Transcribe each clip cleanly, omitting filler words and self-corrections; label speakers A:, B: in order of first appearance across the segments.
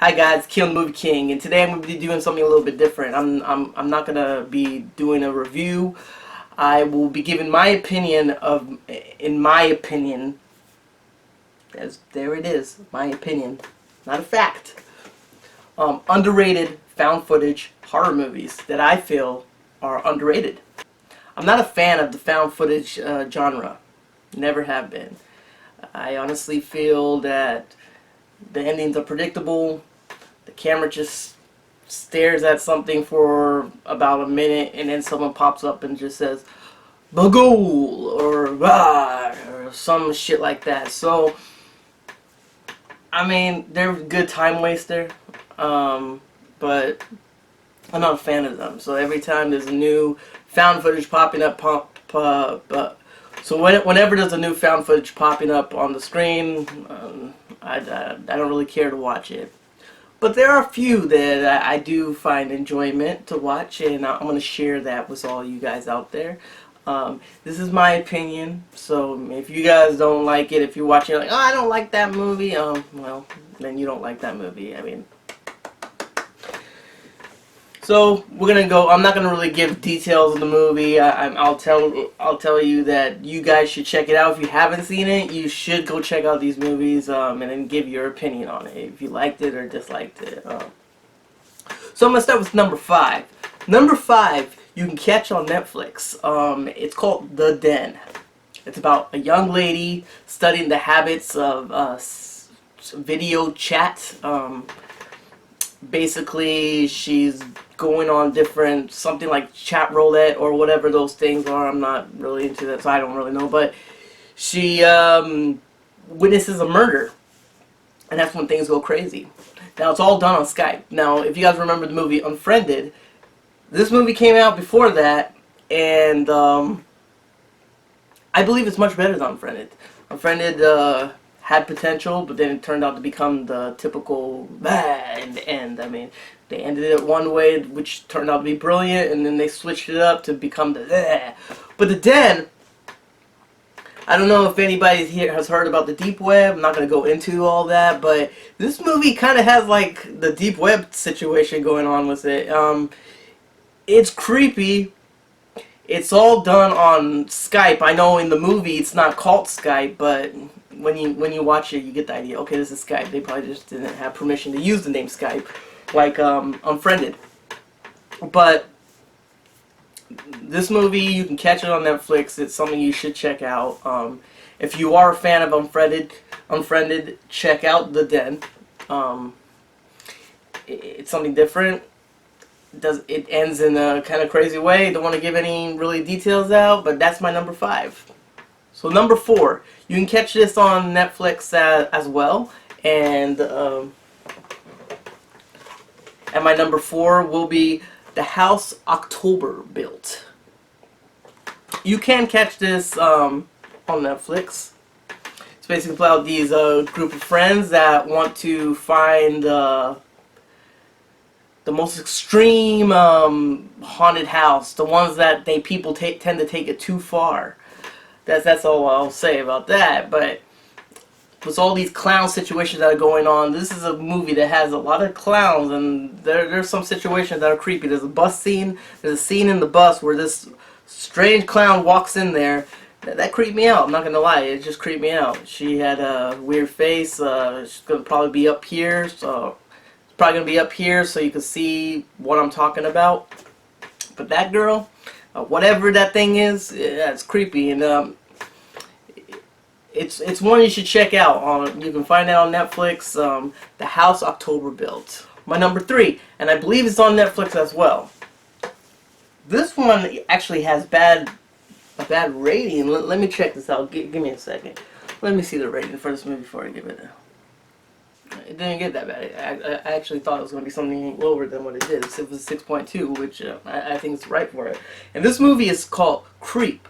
A: Hi guys, Kill the Movie King, and today I'm going to be doing something a little bit different. I'm not going to be doing a review. I will be giving my opinion of, in my opinion, there it is, my opinion, not a fact. Underrated found footage horror movies that I feel are underrated. I'm not a fan of the found footage genre. Never have been. I honestly feel that the endings are predictable. The camera just stares at something for about a minute, and then someone pops up and just says "Bagul" or "Rah" or some shit like that. So, I mean, they're a good time waster, but I'm not a fan of them. So every time there's a new found footage popping up, whenever there's a new found footage popping up on the screen, I don't really care to watch it. But there are a few that I do find enjoyment to watch, and I'm going to share that with all you guys out there. This is my opinion, so if you guys don't like it, if you're watching like, oh, I don't like that movie, well, then you don't like that movie. I mean, so we're gonna go. I'm not gonna really give details of the movie. I'll tell you that you guys should check it out. If you haven't seen it, you should go check out these movies and then give your opinion on it if you liked it or disliked it. So I'm gonna start with number 5. Number 5 you can catch on Netflix. It's called The Den. It's about a young lady studying the habits of video chat. Basically, she's going on different, something like chat roulette or whatever those things are. I'm not really into that, so I don't really know. But she witnesses a murder, and that's when things go crazy. Now, it's all done on Skype. Now, if you guys remember the movie Unfriended, this movie came out before that, and I believe it's much better than Unfriended. Unfriended had potential, but then it turned out to become the typical bad end. I mean, they ended it one way, which turned out to be brilliant, and then they switched it up to become the bleh. But The Den, I don't know if anybody here has heard about the deep web. I'm not going to go into all that, but this movie kind of has like the deep web situation going on with it. It's creepy. It's all done on Skype. I know in the movie it's not called Skype, but when you watch it, you get the idea. Okay, this is Skype. They probably just didn't have permission to use the name Skype, like Unfriended. But this movie, you can catch it on Netflix. It's something you should check out. If you are a fan of Unfriended, check out The Den. It's something different. It ends in a kind of crazy way. Don't want to give any really details out, but that's my number 5. So number 4, you can catch this on Netflix as well, and my number 4 will be The House October Built. You can catch this on Netflix. It's basically about these group of friends that want to find the most extreme haunted house, the ones that people tend to take it too far. That's all I'll say about that. But with all these clown situations that are going on, this is a movie that has a lot of clowns, and there's some situations that are creepy. There's a bus scene. There's a scene in the bus where this strange clown walks in there. That creeped me out. I'm not gonna lie, it just creeped me out. She had a weird face. She's gonna probably be up here, so it's probably gonna be up here so you can see what I'm talking about. But that girl, whatever that thing is, yeah, it's creepy, and it's one you should check out. You can find it on Netflix. The House October Built. My number 3, and I believe it's on Netflix as well. This one actually has a bad rating. Let me check this out. Give me a second. Let me see the rating for this movie before I give it. It didn't get that bad. I actually thought it was going to be something lower than what it is. It was 6.2, which I think is right for it. And this movie is called Creep.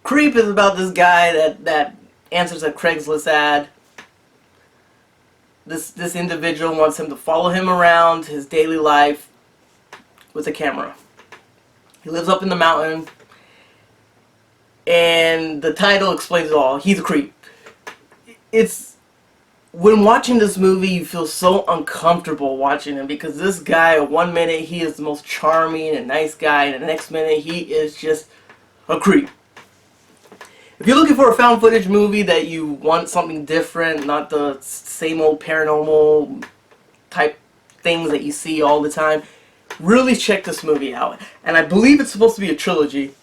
A: Creep is about this guy that answers a Craigslist ad. This individual wants him to follow him around his daily life with a camera. He lives up in the mountain, and the title explains it all. He's a creep. It's when watching this movie, you feel so uncomfortable watching him because this guy, one minute he is the most charming and nice guy, and the next minute he is just a creep. If you're looking for a found footage movie that you want something different, not the same old paranormal type things that you see all the time, really check this movie out. And I believe it's supposed to be a trilogy,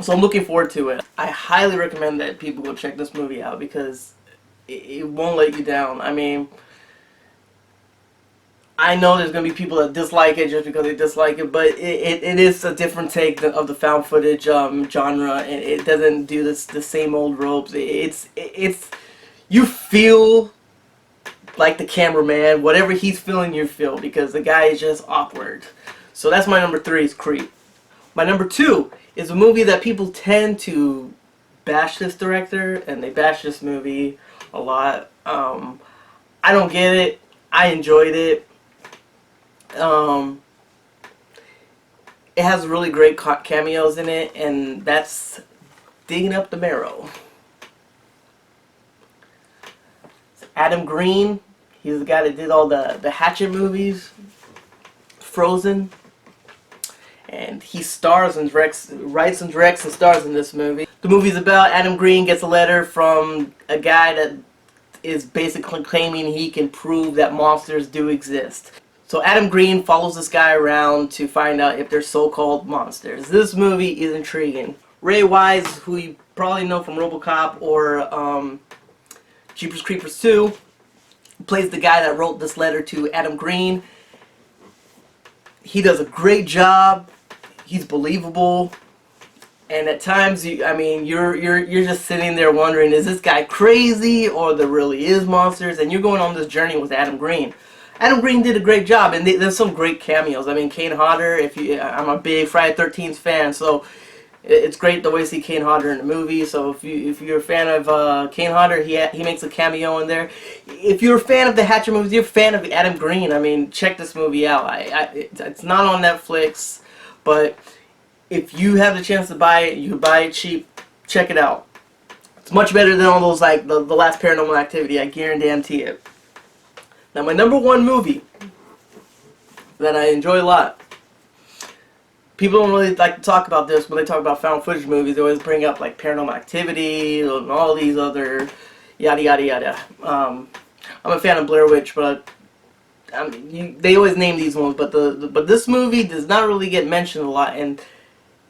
A: so I'm looking forward to it. I highly recommend that people go check this movie out because it won't let you down. I mean, I know there's going to be people that dislike it just because they dislike it, but it is a different take of the found footage genre, and it doesn't do the same old ropes. It's you feel like the cameraman, whatever he's feeling, you feel, because the guy is just awkward. So that's my number 3 is Creep. My number 2 is a movie that people tend to bash this director, and they bash this movie a lot. I don't get it. I enjoyed it. It has really great cameos in it, and that's Digging Up the Marrow. Adam Green, he's the guy that did all the Hatchet movies, Frozen, and he stars and writes and directs and stars in this movie. The movie's about Adam Green gets a letter from a guy that is basically claiming he can prove that monsters do exist. So Adam Green follows this guy around to find out if they're so-called monsters. This movie is intriguing. Ray Wise, who you probably know from RoboCop or Jeepers Creepers 2, plays the guy that wrote this letter to Adam Green. He does a great job. He's believable. And at times, you're just sitting there wondering, is this guy crazy or there really is monsters? And you're going on this journey with Adam Green. Adam Green did a great job, and there's some great cameos. I mean, Kane Hodder. I'm a big Friday the 13th fan, so it's great the way to see Kane Hodder in the movie. So if you're a fan of Kane Hodder, he makes a cameo in there. If you're a fan of the Hatchet movies, you're a fan of Adam Green. I mean, check this movie out. It's not on Netflix, but if you have the chance to buy it, you buy it cheap. Check it out. It's much better than all those like the last Paranormal Activity. I guarantee it. Now, my number 1 movie that I enjoy a lot. People don't really like to talk about this when they talk about found footage movies. They always bring up like Paranormal Activity and all these other yada yada yada. I'm a fan of Blair Witch, but they always name these ones. But this movie does not really get mentioned a lot. And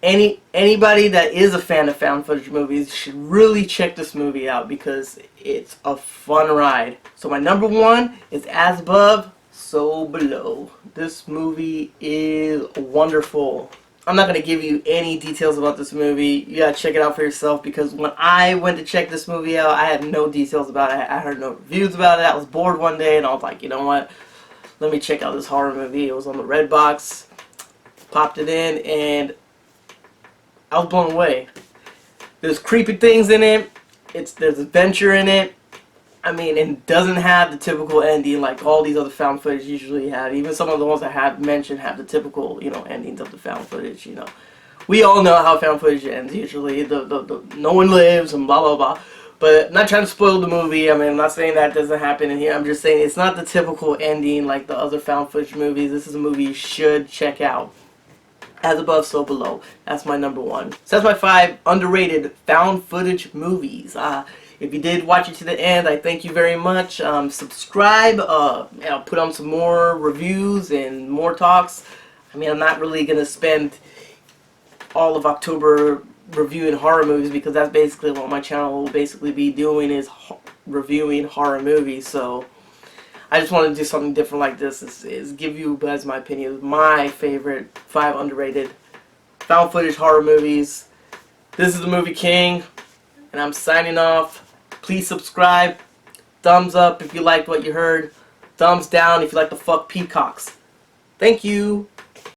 A: anybody that is a fan of found footage movies should really check this movie out because it's a fun ride. So my number 1 is As Above, So Below. This movie is wonderful. I'm not going to give you any details about this movie. You got to check it out for yourself because when I went to check this movie out, I had no details about it. I heard no reviews about it. I was bored one day and I was like, you know what? Let me check out this horror movie. It was on the Redbox. Popped it in and I was blown away. There's creepy things in it. There's adventure in it. I mean, it doesn't have the typical ending like all these other found footage usually have. Even some of the ones I have mentioned have the typical, endings of the found footage. We all know how found footage ends usually. No one lives and blah blah blah. But I'm not trying to spoil the movie. I mean, I'm not saying that doesn't happen in here. I'm just saying it's not the typical ending like the other found footage movies. This is a movie you should check out. As Above, So Below. That's my number 1. So that's my 5 underrated found footage movies. If you did watch it to the end, I thank you very much. Subscribe. I'll put on some more reviews and more talks. I mean, I'm not really going to spend all of October reviewing horror movies because that's basically what my channel will basically be doing is reviewing horror movies. So I just want to do something different like this, is give you guys my opinion of my favorite 5 underrated found footage horror movies. This is the Movie King, and I'm signing off. Please subscribe. Thumbs up if you liked what you heard. Thumbs down if you like to fuck peacocks. Thank you.